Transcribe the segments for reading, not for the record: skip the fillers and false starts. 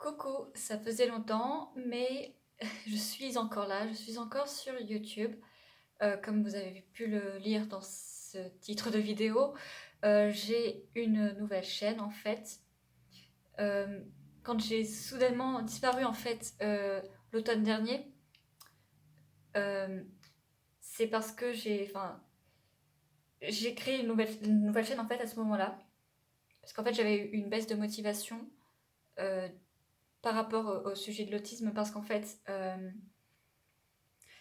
Coucou, ça faisait longtemps, mais je suis encore là, je suis encore sur YouTube. Comme vous avez pu le lire dans ce titre de vidéo, j'ai une nouvelle chaîne en fait. Euh, Quand j'ai soudainement disparu en fait l'automne dernier, euh, c'est parce que j'ai créé une nouvelle chaîne en fait à ce moment-là. Parce qu'en fait j'avais eu une baisse de motivation euh, par rapport au sujet de l'autisme parce qu'en fait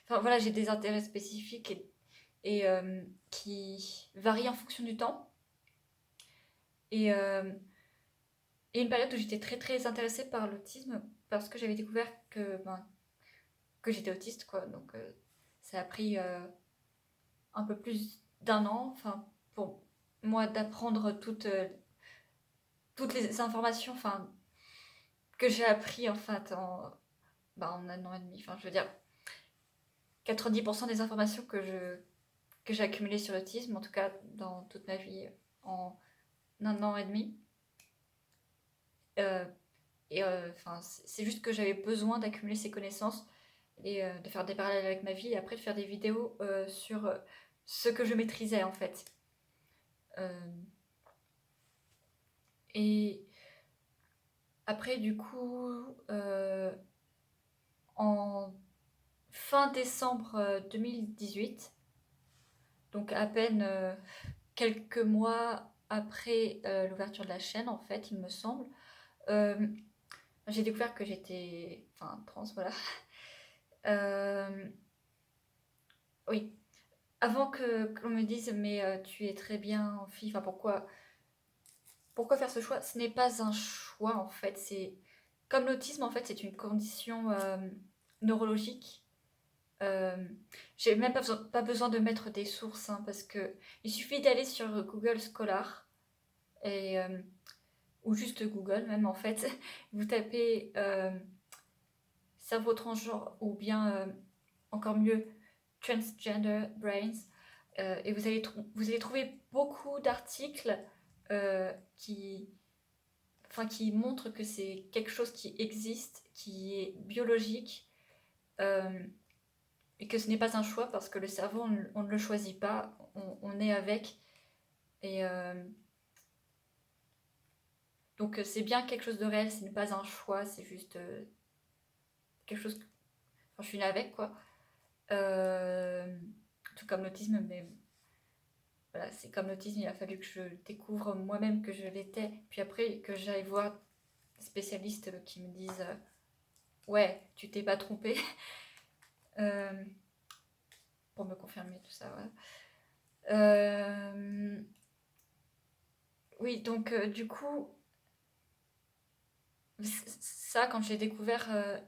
enfin voilà, j'ai des intérêts spécifiques et qui varient en fonction du temps. Et une période où j'étais très très intéressée par l'autisme parce que j'avais découvert que j'étais autiste, quoi. Donc ça a pris un peu plus d'un an, enfin, pour moi d'apprendre toutes les informations, enfin, que j'ai appris en fait en un an et demi. Enfin, je veux dire, 90% des informations que j'ai accumulées sur l'autisme, en tout cas dans toute ma vie, en un an et demi. Euh, enfin, c'est juste que j'avais besoin d'accumuler ces connaissances et de faire des parallèles avec ma vie et après de faire des vidéos sur ce que je maîtrisais en fait. Euh, et après, du coup, en fin décembre 2018, donc à peine quelques mois après l'ouverture de la chaîne, en fait, il me semble, euh, j'ai découvert que j'étais, enfin, trans, voilà. Euh, oui, avant que qu'on me dise mais tu es très bien en fille, enfin pourquoi faire ce choix? Ce n'est pas un choix en fait, c'est comme l'autisme en fait, c'est une condition neurologique. Euh, j'ai même pas besoin de mettre des sources hein, parce que il suffit d'aller sur Google Scholar et ou juste Google même en fait. Vous tapez cerveau transgenre ou bien encore mieux transgender brains. Et vous allez trouver beaucoup d'articles qui, qui montrent que c'est quelque chose qui existe, qui est biologique, euh, et que ce n'est pas un choix parce que le cerveau, on ne le choisit pas, on est avec. Et donc c'est bien quelque chose de réel, ce n'est pas un choix, c'est juste quelque chose. Enfin, je suis née avec, quoi. Tout comme l'autisme, mais voilà, c'est comme l'autisme, il a fallu que je découvre moi-même que je l'étais, puis après que j'aille voir des spécialistes qui me disent ouais, tu t'es pas trompé, euh, pour me confirmer tout ça. Ouais. Oui, donc du coup, ça, quand j'ai découvert,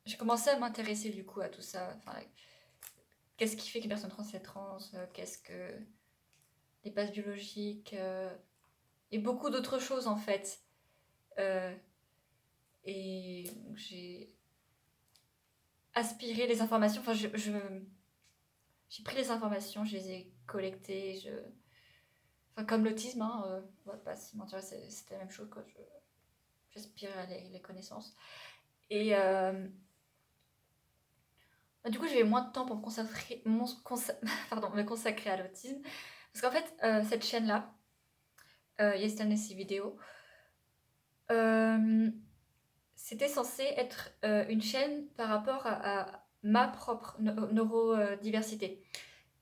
j'ai commencé à m'intéresser du coup à tout ça. Enfin, qu'est-ce qui fait qu'une personne trans est trans, qu'est-ce que les bases biologiques, et beaucoup d'autres choses en fait. Euh, et j'ai aspiré les informations, j'ai pris les informations, je les ai collectées, enfin, comme l'autisme, hein, on va pas se mentir, c'était la même chose, quoi. J'aspirais les connaissances. Et du coup, j'ai eu moins de temps pour me consacrer à l'autisme. Parce qu'en fait, cette chaîne-là, Yesterday Vidéo, euh, c'était censé être une chaîne par rapport à ma propre neurodiversité.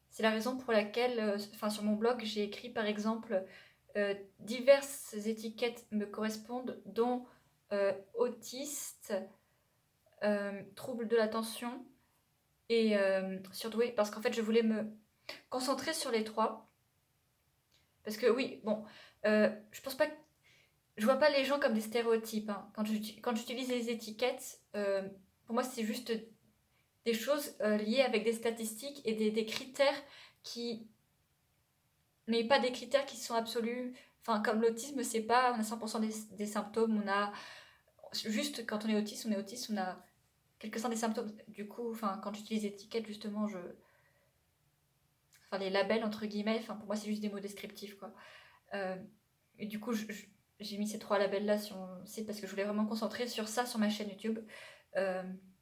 C'est la raison pour laquelle, sur mon blog, j'ai écrit par exemple diverses étiquettes me correspondent, dont autiste, trouble de l'attention et surdoué, parce qu'en fait, je voulais me concentrer sur les trois. Parce que oui, bon, je pense pas que je vois pas les gens comme des stéréotypes, hein. Quand j'utilise les étiquettes, pour moi, c'est juste des choses liées avec des statistiques et des critères qui, mais pas des critères qui sont absolus. Enfin, comme l'autisme, c'est pas on a 100% des symptômes, on a juste quand on est autiste, on a quelques-uns des symptômes. Du coup, enfin, quand j'utilise étiquettes, justement, enfin, les labels entre guillemets, enfin, pour moi, c'est juste des mots descriptifs, quoi. Euh, et du coup, j'ai mis ces 3 labels-là sur mon site parce que je voulais vraiment me concentrer sur ça, sur ma chaîne YouTube.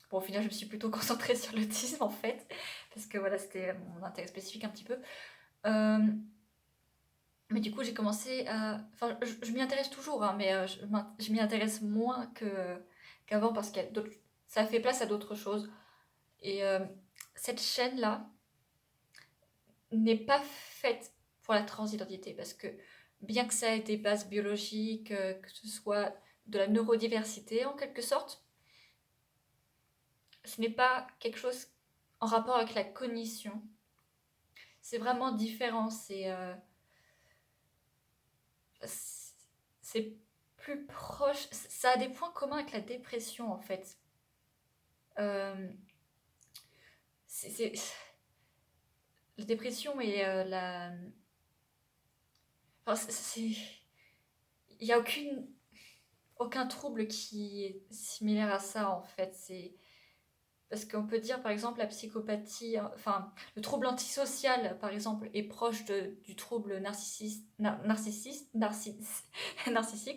Bon, au final, je me suis plutôt concentrée sur l'autisme, en fait, parce que voilà, c'était mon intérêt spécifique un petit peu. Mais du coup, j'ai commencé à... Enfin, je m'y intéresse toujours, hein, mais je m'y intéresse moins qu'avant parce que ça fait place à d'autres choses. Et cette chaîne-là n'est pas faite pour la transidentité parce que bien que ça ait des bases biologiques, que ce soit de la neurodiversité en quelque sorte, ce n'est pas quelque chose en rapport avec la cognition. C'est vraiment différent. C'est plus proche. Ça a des points communs avec la dépression en fait. Euh, c'est la dépression et la. Enfin, il n'y a aucun trouble qui est similaire à ça en fait. C'est parce qu'on peut dire par exemple la psychopathie, enfin le trouble antisocial par exemple est proche du trouble narcissique,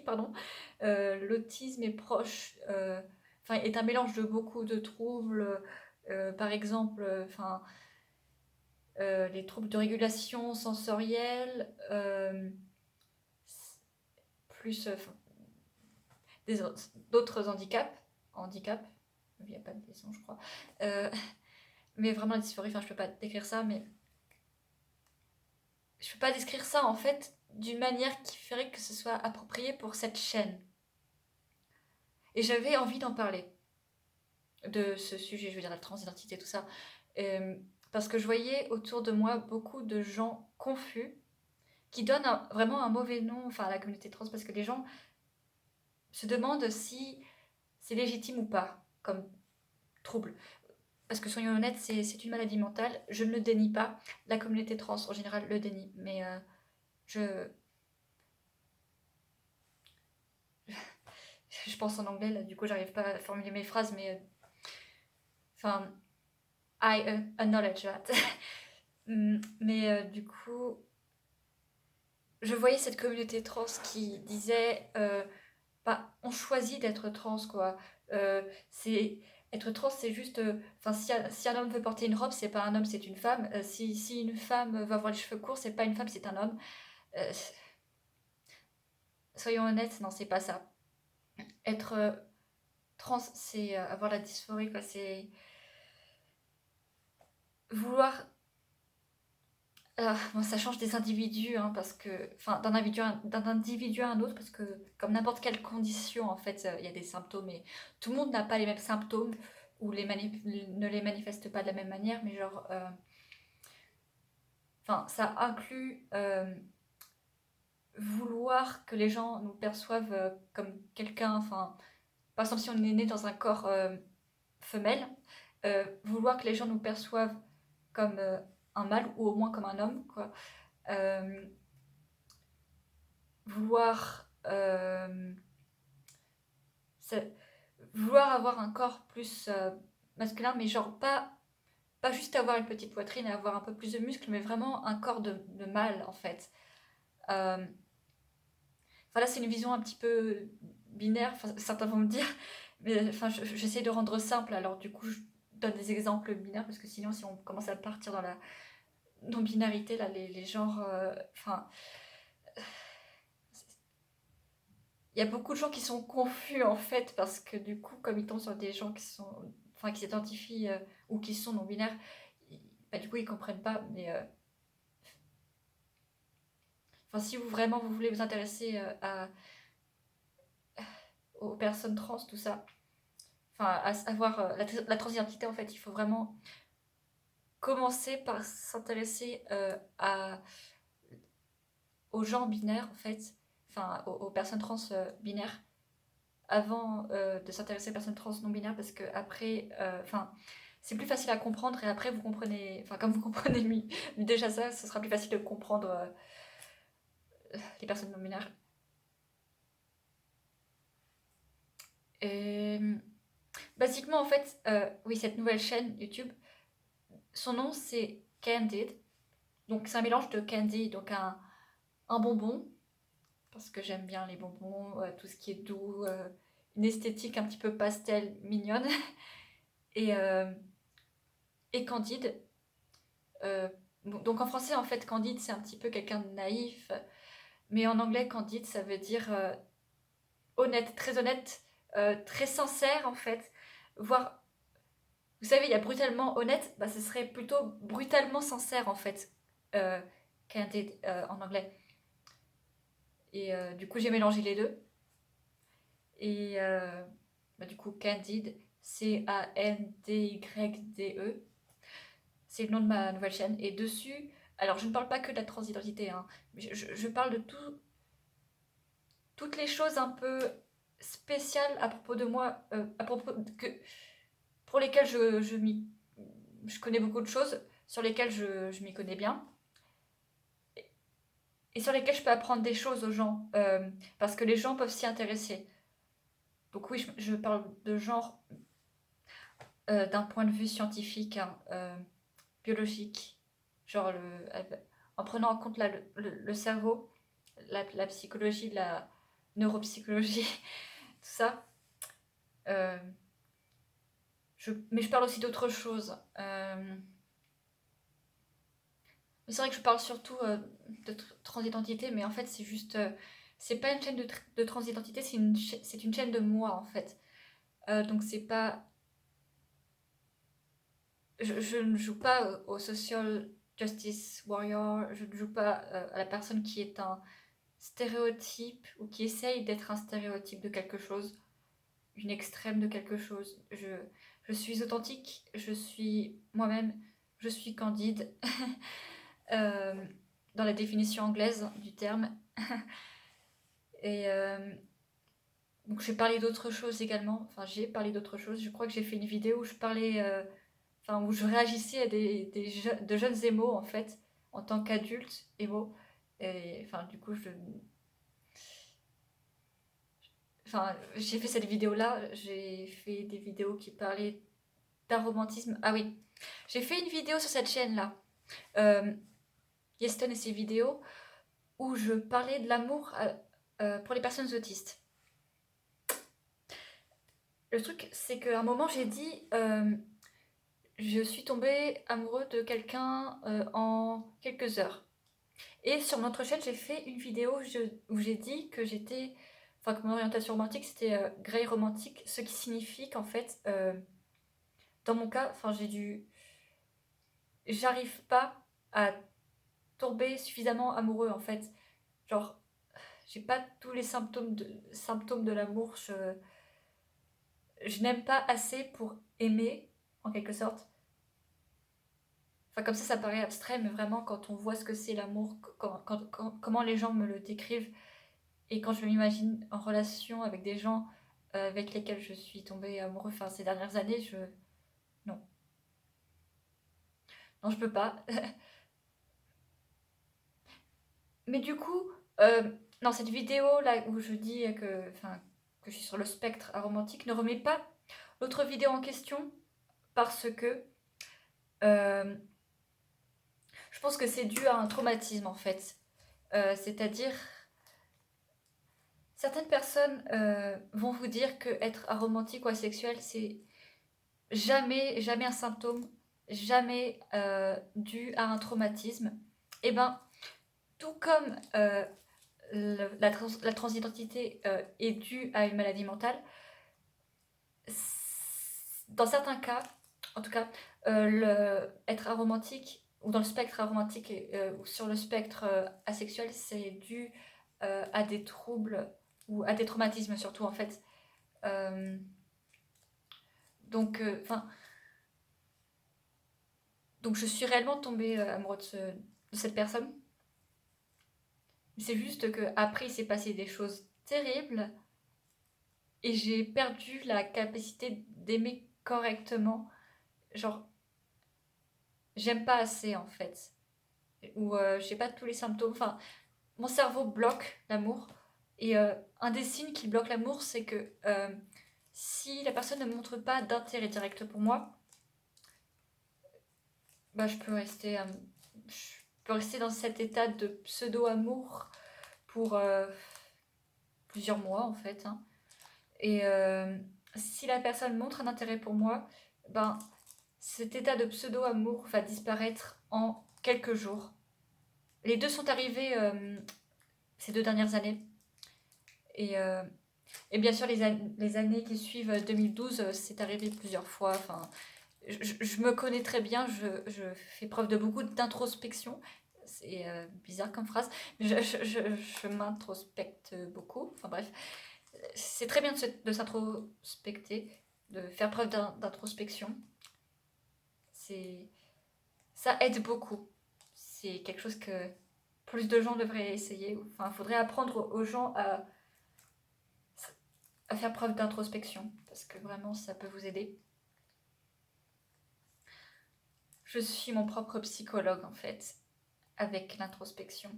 pardon. L'autisme est proche, enfin est un mélange de beaucoup de troubles, par exemple, enfin les troubles de régulation sensorielle, plus d'autres handicaps, il n'y a pas de dessin je crois, euh, mais vraiment la dysphorie, enfin je peux pas décrire ça, mais je peux pas décrire ça en fait d'une manière qui ferait que ce soit approprié pour cette chaîne. Et j'avais envie d'en parler, de ce sujet, je veux dire la transidentité, tout ça, euh, parce que je voyais autour de moi beaucoup de gens confus qui donnent vraiment un mauvais nom, enfin, à la communauté trans, parce que les gens se demandent si c'est légitime ou pas comme trouble. Parce que soyons honnêtes, c'est une maladie mentale, je ne le dénie pas. La communauté trans en général le dénie, mais je, je pense en anglais, là, du coup j'arrive pas à formuler mes phrases, mais enfin, I acknowledge that. Mais du coup, je voyais cette communauté trans qui disait bah, on choisit d'être trans, quoi. C'est être trans, c'est juste. Enfin, si un homme veut porter une robe, c'est pas un homme, c'est une femme. Si une femme veut avoir les cheveux courts, c'est pas une femme, c'est un homme. Euh, Soyons honnêtes, non, c'est pas ça. Être trans, c'est avoir la dysphorie, quoi. C'est vouloir. Bon, ça change des individus, hein, parce que, enfin, d'un individu à un autre, parce que comme n'importe quelle condition, en fait, il y a des symptômes et tout le monde n'a pas les mêmes symptômes ou ne les manifeste pas de la même manière, mais genre, enfin, ça inclut vouloir que les gens nous perçoivent comme quelqu'un, enfin, par exemple, si on est né dans un corps femelle, vouloir que les gens nous perçoivent comme un mâle ou au moins comme un homme, quoi. Euh, vouloir, c'est- vouloir avoir un corps plus masculin, mais genre pas juste avoir une petite poitrine et avoir un peu plus de muscles, mais vraiment un corps de mâle en fait. Euh, enfin là, c'est une vision un petit peu binaire, enfin, certains vont me dire, mais enfin, j'essaie de rendre simple, alors du coup, je donne des exemples binaires parce que sinon, si on commence à partir dans la non-binarité, là, les genres, enfin, il y a beaucoup de gens qui sont confus en fait parce que du coup comme ils tombent sur des gens qui sont enfin qui s'identifient ou qui sont non binaires, bah, du coup ils comprennent pas, mais enfin si vous vraiment vous voulez vous intéresser aux personnes trans, tout ça, enfin à savoir la transidentité, en fait il faut vraiment commencer par s'intéresser aux gens binaires en fait, enfin aux personnes trans binaires avant de s'intéresser aux personnes trans non binaires parce que après, enfin, c'est plus facile à comprendre et après vous comprenez, enfin comme vous comprenez déjà ça, ce sera plus facile de comprendre les personnes non binaires. Et, basiquement en fait, oui cette nouvelle chaîne YouTube, son nom c'est Candid, donc c'est un mélange de candy, donc un bonbon, parce que j'aime bien les bonbons, tout ce qui est doux, une esthétique un petit peu pastel, mignonne. Et, euh, et Candide. Donc en français, en fait, Candide, c'est un petit peu quelqu'un de naïf. Mais en anglais, Candide, ça veut dire honnête, très sincère, en fait. Voire, vous savez, il y a brutalement honnête, bah, ce serait plutôt brutalement sincère, en fait. Euh, Candid en anglais. Et du coup, j'ai mélangé les deux. Et bah, du coup, Candide, Candide. C'est le nom de ma nouvelle chaîne. Et dessus, alors je ne parle pas que de la transidentité, hein, mais je parle de toutes les choses un peu spéciales à propos de moi, pour lesquelles je connais beaucoup de choses, sur lesquelles je m'y connais bien, et sur lesquelles je peux apprendre des choses aux gens, parce que les gens peuvent s'y intéresser. Donc oui, je parle de genre d'un point de vue scientifique, hein, biologique, genre en prenant en compte le cerveau, la psychologie, la neuropsychologie, tout ça. Euh, mais je parle aussi d'autres choses. Mais c'est vrai que je parle surtout de transidentité, mais en fait, c'est juste. C'est pas une chaîne de transidentité, c'est une chaîne de moi, en fait. Donc, c'est pas. Je ne joue pas au social justice warrior, je ne joue pas à la personne qui est un stéréotype ou qui essaye d'être un stéréotype de quelque chose, une extrême de quelque chose. Je suis authentique, je suis moi-même, je suis candide, euh, dans la définition anglaise du terme. Et donc j'ai parlé d'autres choses également, enfin j'ai parlé d'autres choses, je crois que j'ai fait une vidéo où je parlais, enfin où je réagissais à de jeunes émos en fait, en tant qu'adulte émo. Et enfin du coup enfin j'ai fait cette vidéo là, j'ai fait des vidéos qui parlaient d'aromantisme. Ah oui, j'ai fait une vidéo sur cette chaîne là, euh, Yeston et ses vidéos, où je parlais de l'amour pour les personnes autistes. Le truc, c'est qu'à un moment, j'ai dit je suis tombée amoureux de quelqu'un en quelques heures. Et sur notre chaîne, j'ai fait une vidéo où j'ai dit que j'étais. Enfin, que mon orientation romantique, c'était grey romantique, ce qui signifie qu'en fait, dans mon cas, enfin, j'ai dû. J'arrive pas à tomber suffisamment amoureux, en fait. Genre, j'ai pas tous les symptômes de l'amour. Je n'aime pas assez pour aimer, en quelque sorte. Enfin, comme ça paraît abstrait, mais vraiment, quand on voit ce que c'est l'amour, comment les gens me le décrivent, et quand je m'imagine en relation avec des gens avec lesquels je suis tombée amoureuse, enfin, ces dernières années, non. Non, je peux pas. Mais du coup, dans cette vidéo-là où je dis que je suis sur le spectre aromantique, ne remet pas l'autre vidéo en question, parce que euh, je pense que c'est dû à un traumatisme, en fait. C'est-à-dire, certaines personnes vont vous dire que être aromantique ou asexuel, c'est jamais un symptôme, jamais dû à un traumatisme. Et ben, tout comme la transidentité est due à une maladie mentale, dans certains cas, en tout cas, être aromantique ou dans le spectre aromantique ou sur le spectre asexuel, c'est dû à des troubles ou à des traumatismes surtout en fait. Euh, enfin, donc je suis réellement tombée amoureuse de cette personne. C'est juste que après il s'est passé des choses terribles et j'ai perdu la capacité d'aimer correctement. Genre, j'aime pas assez en fait. Ou j'ai pas tous les symptômes. Enfin, mon cerveau bloque l'amour. Et un des signes qui bloque l'amour, c'est que si la personne ne montre pas d'intérêt direct pour moi, bah, je peux rester dans cet état de pseudo-amour pour, plusieurs mois en fait, hein. Et si la personne montre un intérêt pour moi, ben cet état de pseudo-amour va disparaître en quelques jours. Les deux sont arrivés ces 2 dernières années. Et, euh, et bien sûr, les années qui suivent 2012, c'est arrivé plusieurs fois. Enfin, je me connais très bien, je fais preuve de beaucoup d'introspection. C'est bizarre comme phrase, mais je m'introspecte beaucoup. Enfin bref, c'est très bien de s'introspecter, de faire preuve d'introspection. Ça aide beaucoup. C'est quelque chose que plus de gens devraient essayer. Enfin, il faudrait apprendre aux gens à faire preuve d'introspection, parce que vraiment, ça peut vous aider. Je suis mon propre psychologue, en fait, avec l'introspection.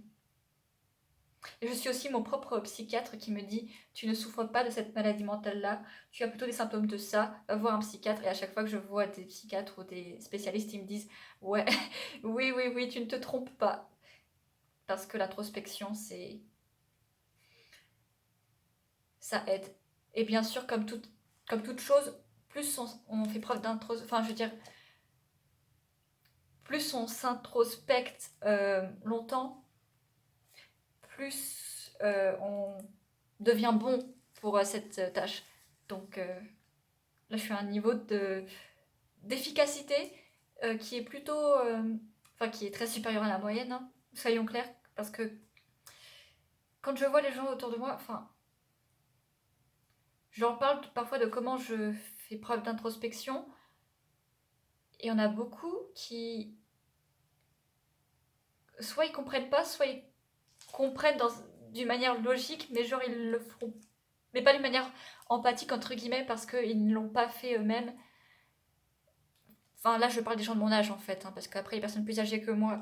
Et je suis aussi mon propre psychiatre qui me dit tu ne souffres pas de cette maladie mentale-là, tu as plutôt des symptômes de ça, va voir un psychiatre. Et à chaque fois que je vois des psychiatres ou des spécialistes, ils me disent ouais, oui, tu ne te trompes pas. Parce que l'introspection, ça aide. Et bien sûr, comme toute chose, plus on fait preuve d'introspection, enfin je veux dire, plus on s'introspecte longtemps, plus on devient bon pour cette tâche. Donc là, je suis à un niveau d'efficacité qui est plutôt, enfin qui est très supérieur à la moyenne, hein, soyons clairs, parce que quand je vois les gens autour de moi, enfin, je leur parle parfois de comment je fais preuve d'introspection, et il y en a beaucoup qui, soit ils comprennent pas, soit ils comprennent d'une manière logique, mais genre ils le feront, mais pas d'une manière empathique entre guillemets, parce qu'ils ne l'ont pas fait eux-mêmes. Enfin là je parle des gens de mon âge en fait, hein, parce qu'après les personnes plus âgées que moi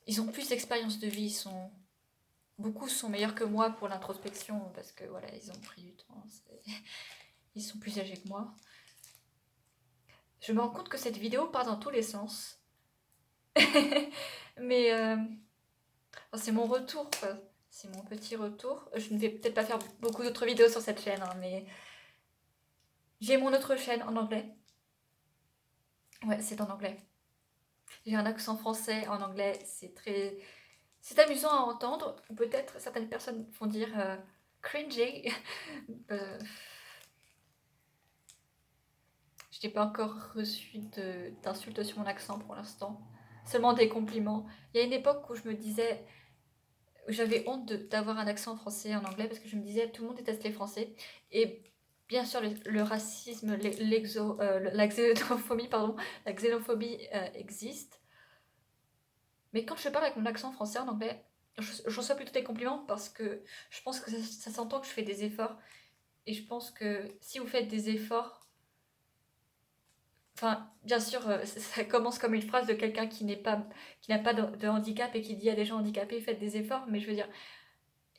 ils ont plus d'expérience de vie, beaucoup sont meilleurs que moi pour l'introspection, parce que voilà, ils ont pris du temps, ils sont plus âgés que moi. Je me rends compte que cette vidéo part dans tous les sens. Mais c'est mon retour, quoi. C'est mon petit retour. Je ne vais peut-être pas faire beaucoup d'autres vidéos sur cette chaîne, hein, mais j'ai mon autre chaîne en anglais. Ouais, c'est en anglais. J'ai un accent français en anglais, c'est amusant à entendre. Peut-être certaines personnes vont dire cringy. Euh, je n'ai pas encore reçu d'insultes sur mon accent pour l'instant. Seulement des compliments. Il y a une époque où je me disais, j'avais honte d'avoir un accent français en anglais parce que je me disais tout le monde déteste les Français. Et bien sûr, le racisme, la xénophobie, pardon, la xénophobie existe. Mais quand je parle avec mon accent français en anglais, je reçois plutôt des compliments parce que je pense que ça s'entend que je fais des efforts. Et je pense que si vous faites des efforts, enfin, bien sûr, ça commence comme une phrase de quelqu'un qui n'a pas de handicap et qui dit à des gens handicapés, faites des efforts. Mais je veux dire,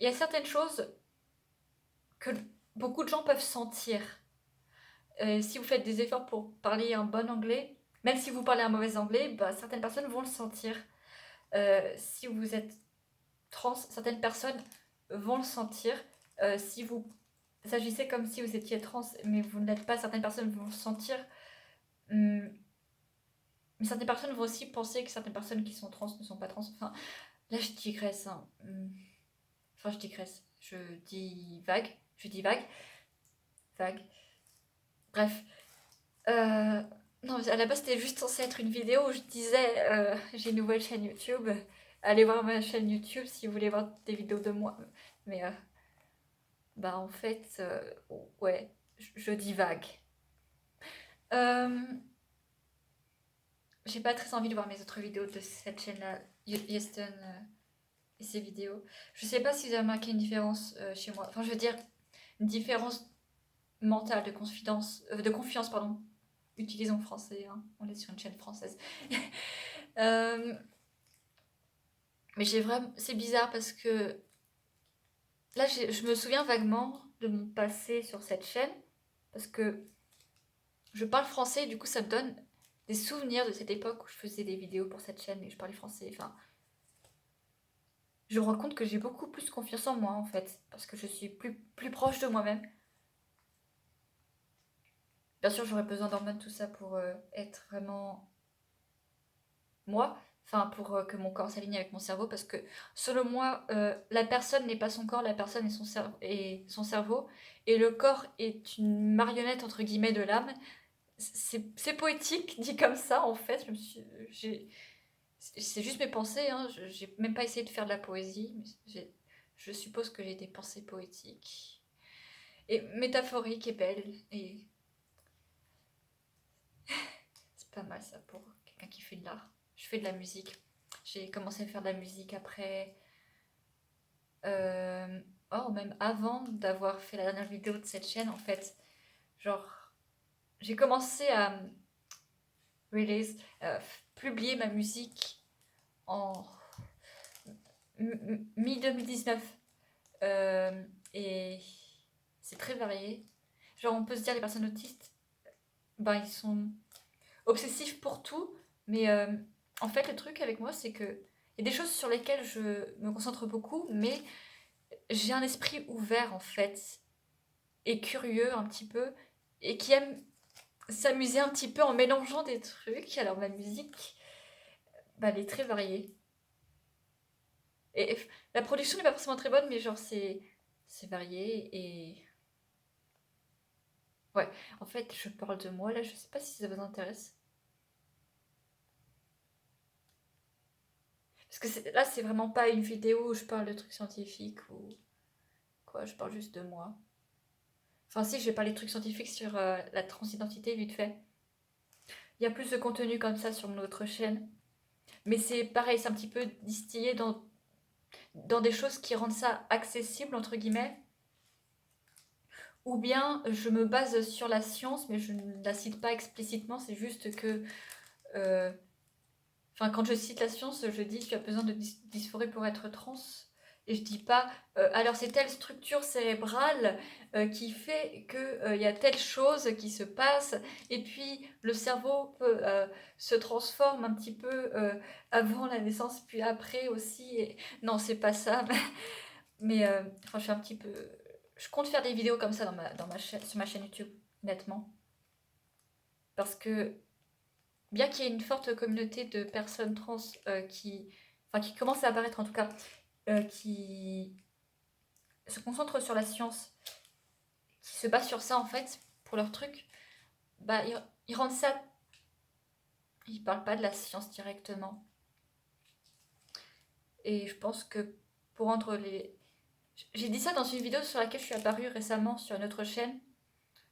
il y a certaines choses que beaucoup de gens peuvent sentir. Si vous faites des efforts pour parler un bon anglais, même si vous parlez un mauvais anglais, bah, certaines personnes vont le sentir. Si vous êtes trans, certaines personnes vont le sentir. Si vous agissez comme si vous étiez trans, mais vous ne l'êtes pas, certaines personnes vont le sentir. Hum, Mais certaines personnes vont aussi penser que certaines personnes qui sont trans ne sont pas trans. Enfin, là, je digresse, hein. Enfin, je digresse. Je dis vague. Vague. Bref. Non, à la base, c'était juste censé être une vidéo où je disais j'ai une nouvelle chaîne YouTube. Allez voir ma chaîne YouTube si vous voulez voir des vidéos de moi. Mais, bah, en fait, ouais, je divague. Euh, j'ai pas très envie de voir mes autres vidéos de cette chaîne-là, Yeston et ses vidéos. Je sais pas si vous avez remarqué une différence chez moi. Enfin, je veux dire, une différence mentale de confiance, pardon. Utilisons le français, hein. On est sur une chaîne française. Euh, mais c'est bizarre parce que là, je me souviens vaguement de mon passé sur cette chaîne parce que je parle français et du coup, ça me donne des souvenirs de cette époque où je faisais des vidéos pour cette chaîne et je parlais français. Enfin, je me rends compte que j'ai beaucoup plus confiance en moi en fait, parce que je suis plus proche de moi-même. Bien sûr, j'aurais besoin d'hormones, tout ça, pour être vraiment moi, enfin pour que mon corps s'aligne avec mon cerveau, parce que selon moi, la personne n'est pas son corps, la personne est son cerveau, et le corps est une marionnette entre guillemets de l'âme. C'est poétique dit comme ça en fait. C'est juste mes pensées, hein. J'ai même pas essayé de faire de la poésie, mais je suppose que j'ai des pensées poétiques et métaphoriques et belles, et c'est pas mal ça pour quelqu'un qui fait de l'art. Je fais de la musique. J'ai commencé à faire de la musique après, euh, oh, même avant d'avoir fait la dernière vidéo de cette chaîne en fait. Genre, j'ai commencé à release, publier ma musique en mi-2019. Et c'est très varié. Genre, on peut se dire les personnes autistes, ben, ils sont obsessifs pour tout, mais en fait, le truc avec moi, c'est que il y a des choses sur lesquelles je me concentre beaucoup, mais j'ai un esprit ouvert en fait, et curieux un petit peu, et qui aime s'amuser un petit peu en mélangeant des trucs. Alors, ma musique, bah, elle est très variée. Et la production n'est pas forcément très bonne, mais genre, c'est varié et. Ouais, en fait, je parle de moi là, je sais pas si ça vous intéresse. Parce que là, c'est vraiment pas une vidéo où je parle de trucs scientifiques ou quoi, je parle juste de moi. Enfin, si, je vais parler de trucs scientifiques sur la transidentité vite fait. Il y a plus de contenu comme ça sur notre chaîne. Mais c'est pareil, c'est un petit peu distillé dans des choses qui rendent ça accessible, entre guillemets. Ou bien je me base sur la science, mais je ne la cite pas explicitement, c'est juste que euh, enfin, quand je cite la science, je dis tu as besoin de dysphorie pour être trans. Et je dis pas alors c'est telle structure cérébrale qui fait que y a telle chose qui se passe et puis le cerveau peut se transforme un petit peu avant la naissance puis après aussi. Non, c'est pas ça. Mais enfin, je suis un petit peu. Je compte faire des vidéos comme ça sur ma chaîne YouTube, nettement. Parce que bien qu'il y ait une forte communauté de personnes trans qui commence à apparaître en tout cas, qui se concentrent sur la science, qui se basent sur ça en fait, pour leur truc, bah ils rendent ça. Ils parlent pas de la science directement. Et je pense que pour rendre les. J'ai dit ça dans une vidéo sur laquelle je suis apparue récemment sur une autre chaîne,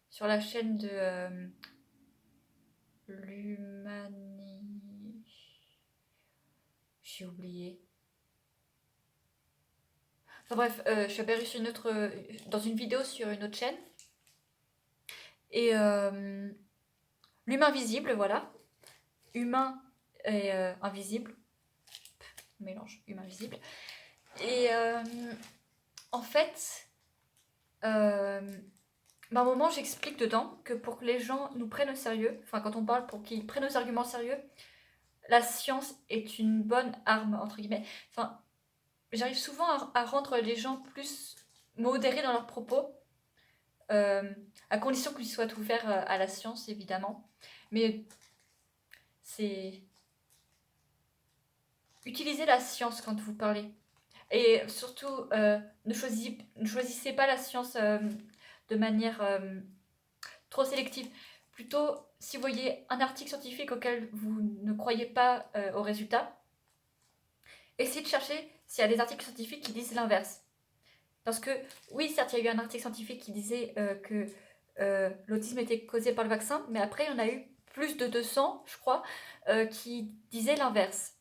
sur la chaîne de l'Humani. J'ai oublié. Enfin bref, je suis apparue sur dans une vidéo sur une autre chaîne. Et l'humain visible, voilà. Humain et invisible. Mélange humain visible. Et en fait, à un moment, j'explique dedans que pour que les gens nous prennent au sérieux, enfin quand on parle pour qu'ils prennent nos arguments sérieux, la science est une bonne arme, entre guillemets. Enfin, j'arrive souvent à rendre les gens plus modérés dans leurs propos, à condition qu'ils soient ouverts à la science, évidemment. Mais c'est utilisez la science quand vous parlez. Et surtout, ne choisissez pas la science de manière trop sélective. Plutôt, si vous voyez un article scientifique auquel vous ne croyez pas au résultat, essayez de chercher s'il y a des articles scientifiques qui disent l'inverse. Parce que, oui, certes, il y a eu un article scientifique qui disait que l'autisme était causé par le vaccin, mais après, il y en a eu plus de 200, je crois, qui disaient l'inverse.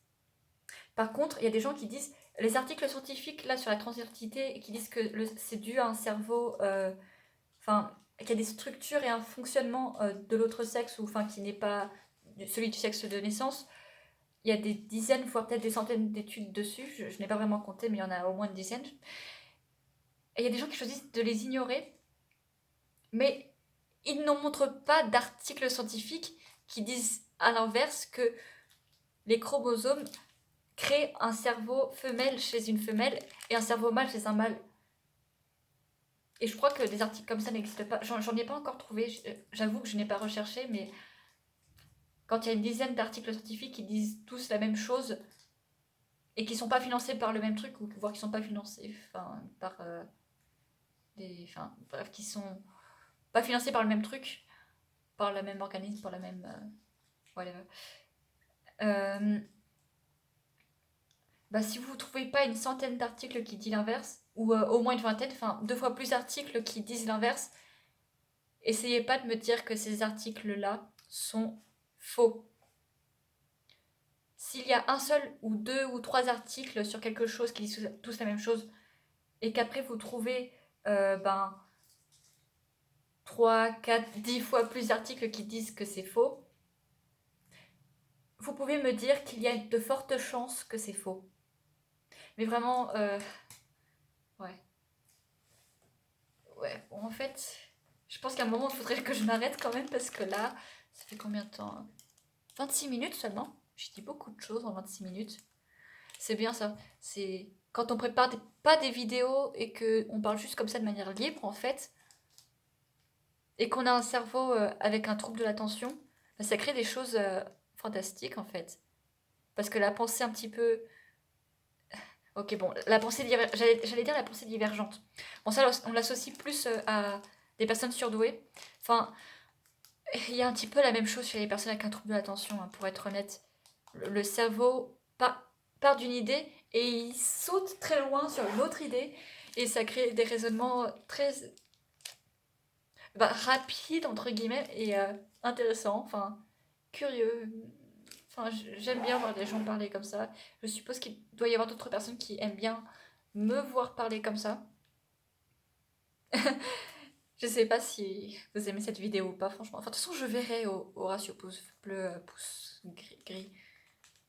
Par contre, il y a des gens qui disent, les articles scientifiques là sur la transidentité qui disent que c'est dû à un cerveau, enfin, qu'il y a des structures et un fonctionnement de l'autre sexe, ou enfin qui n'est pas celui du sexe de naissance. Il y a des dizaines, voire peut-être des centaines d'études dessus. Je n'ai pas vraiment compté, mais il y en a au moins une dizaine. Et il y a des gens qui choisissent de les ignorer, mais ils n'en montrent pas d'articles scientifiques qui disent à l'inverse que les chromosomes crée un cerveau femelle chez une femelle et un cerveau mâle chez un mâle. Et je crois que des articles comme ça n'existent pas. J'en ai pas encore trouvé. J'avoue que je n'ai pas recherché, mais quand il y a une dizaine d'articles scientifiques qui disent tous la même chose et qui sont pas financés par le même truc, ou voire qui sont pas financés par bref, qui sont pas financés par le même truc, par le même organisme, par la même. Whatever. Euh, Bah, si vous ne trouvez pas une centaine d'articles qui disent l'inverse, ou au moins une vingtaine, enfin 2 fois plus d'articles qui disent l'inverse, essayez pas de me dire que ces articles-là sont faux. S'il y a un seul ou 2 ou 3 articles sur quelque chose qui disent tous la même chose, et qu'après vous trouvez 3, 4, 10 fois plus d'articles qui disent que c'est faux, vous pouvez me dire qu'il y a de fortes chances que c'est faux. Mais vraiment, ouais. Ouais, bon, en fait, je pense qu'à un moment, il faudrait que je m'arrête quand même parce que là, ça fait combien de temps? 26 minutes seulement. J'ai dit beaucoup de choses en 26 minutes. C'est bien ça. C'est quand on prépare pas des vidéos et que on parle juste comme ça de manière libre, en fait, et qu'on a un cerveau avec un trouble de l'attention, bah, ça crée des choses fantastiques, en fait. Parce que la pensée un petit peu... Ok, bon, j'allais dire la pensée divergente. Bon, ça, on l'associe plus à des personnes surdouées. Enfin, il y a un petit peu la même chose chez les personnes avec un trouble de l'attention, hein, pour être honnête. Le cerveau part d'une idée et il saute très loin sur une autre idée et ça crée des raisonnements très rapides, entre guillemets, et intéressants, enfin, curieux. Enfin, j'aime bien voir des gens parler comme ça. Je suppose qu'il doit y avoir d'autres personnes qui aiment bien me voir parler comme ça. Je sais pas si vous aimez cette vidéo ou pas, franchement. Enfin, de toute façon, je verrai au ratio pouce bleu, pouce gris.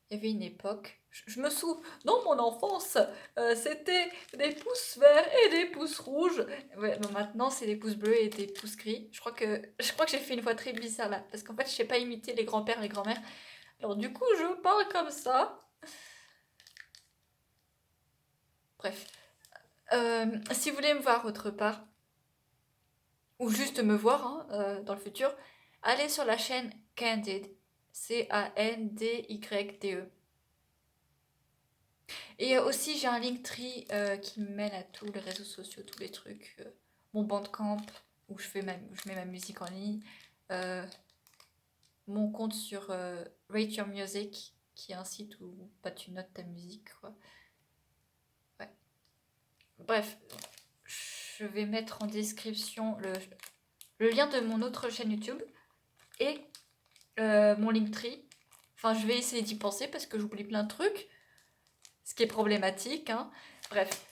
Il y avait une époque, je me souviens, dans mon enfance, c'était des pouces verts et des pouces rouges. Ouais, bon, maintenant, c'est des pouces bleus et des pouces gris. Je crois que j'ai fait une voix très bizarre là, parce qu'en fait, je sais pas imiter les grands-pères et les grands-mères. Alors du coup, je parle comme ça. Bref. Si vous voulez me voir autre part, ou juste me voir hein, dans le futur, allez sur la chaîne Candid. Candyde. Et aussi, j'ai un Linktree qui me mène à tous les réseaux sociaux, tous les trucs. Mon Bandcamp, où je mets ma musique en ligne. Euh, mon compte sur Rate Your Music, qui est un site où bah, tu notes ta musique. Quoi. Ouais. Bref, je vais mettre en description le lien de mon autre chaîne YouTube et mon Linktree. Enfin, je vais essayer d'y penser parce que j'oublie plein de trucs, ce qui est problématique. Hein. Bref,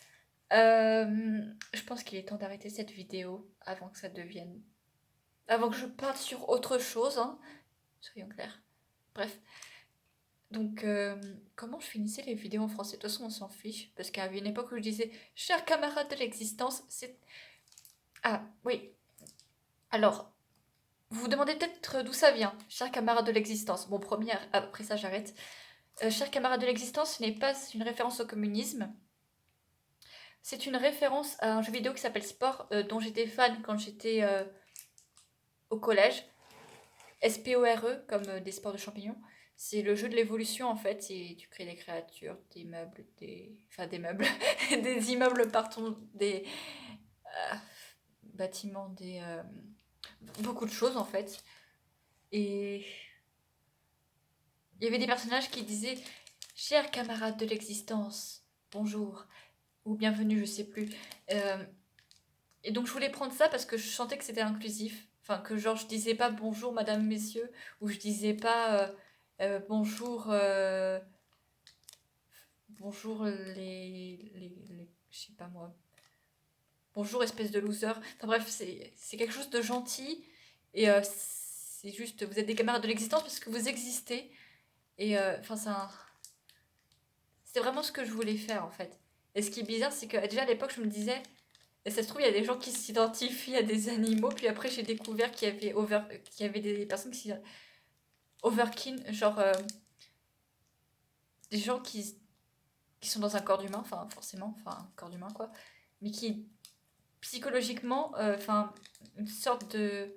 je pense qu'il est temps d'arrêter cette vidéo avant que ça devienne... Avant que je parte sur autre chose, hein. Soyons clairs. Bref. Donc, comment je finissais les vidéos en français? De toute façon, on s'en fiche. Parce qu'à une époque où je disais « Chers camarades de l'existence », c'est... Ah, oui. Alors, vous vous demandez peut-être d'où ça vient. Chers camarades de l'existence. Bon, première, après ça, j'arrête. Chers camarades de l'existence, ce n'est pas une référence au communisme. C'est une référence à un jeu vidéo qui s'appelle Sport, dont j'étais fan quand j'étais au collège. SPORE, comme des sports de champignons. C'est le jeu de l'évolution en fait, et tu crées des créatures, des meubles, des meubles, des immeubles partout, des bâtiments, beaucoup de choses en fait. Et il y avait des personnages qui disaient chers camarades de l'existence, bonjour ou bienvenue, je sais plus. Et donc je voulais prendre ça parce que je sentais que c'était inclusif. Enfin, que genre je disais pas bonjour madame, messieurs, ou je disais pas bonjour, bonjour je sais pas moi, bonjour espèce de loser. Enfin bref, c'est quelque chose de gentil et c'est juste, vous êtes des camarades de l'existence parce que vous existez. Et enfin, c'est vraiment ce que je voulais faire en fait. Et ce qui est bizarre, c'est que déjà à l'époque, je me disais, et ça se trouve, il y a des gens qui s'identifient à des animaux, puis après j'ai découvert qu'il y avait des personnes qui overkin, genre des gens qui sont dans un corps d'humain, enfin forcément, enfin un corps d'humain quoi, mais qui psychologiquement, enfin une sorte de...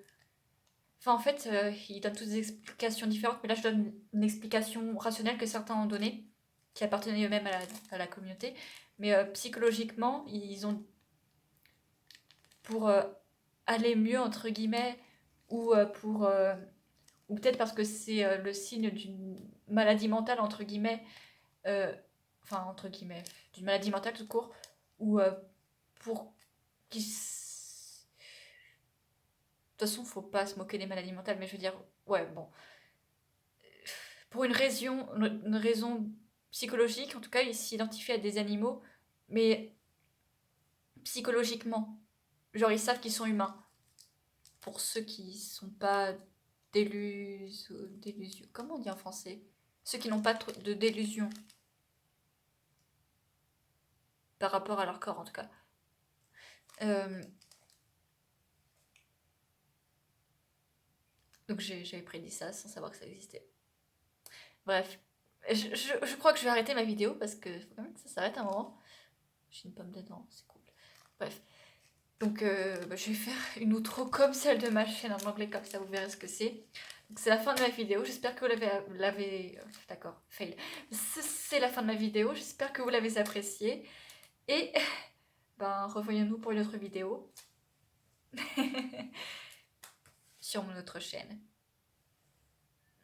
Enfin en fait, ils donnent toutes des explications différentes, mais là je donne une explication rationnelle que certains ont donnée, qui appartenaient eux-mêmes à la communauté, mais psychologiquement, ils ont, pour aller mieux entre guillemets, ou pour... ou peut-être parce que c'est le signe d'une maladie mentale entre guillemets, euh, enfin entre guillemets, d'une maladie mentale tout court, ou pour qu'ils... De toute façon, faut pas se moquer des maladies mentales, mais je veux dire, ouais, bon. Pour une raison psychologique, en tout cas, ils s'identifient à des animaux, mais psychologiquement. Genre, ils savent qu'ils sont humains. Pour ceux qui sont pas délusions. Comment on dit en français? Ceux qui n'ont pas de délusion par rapport à leur corps, en tout cas. Euh, donc j'avais prédit ça sans savoir que ça existait. Bref, je crois que je vais arrêter ma vidéo parce que faut quand même que ça s'arrête un moment. J'ai une pomme dedans, c'est cool. Bref, donc je vais faire une outro comme celle de ma chaîne en anglais, comme ça vous verrez ce que c'est. Donc c'est la fin de ma vidéo, j'espère que vous l'avez... D'accord, fail. C'est la fin de ma vidéo, j'espère que vous l'avez appréciée. Et ben revoyons-nous pour une autre vidéo sur mon autre chaîne.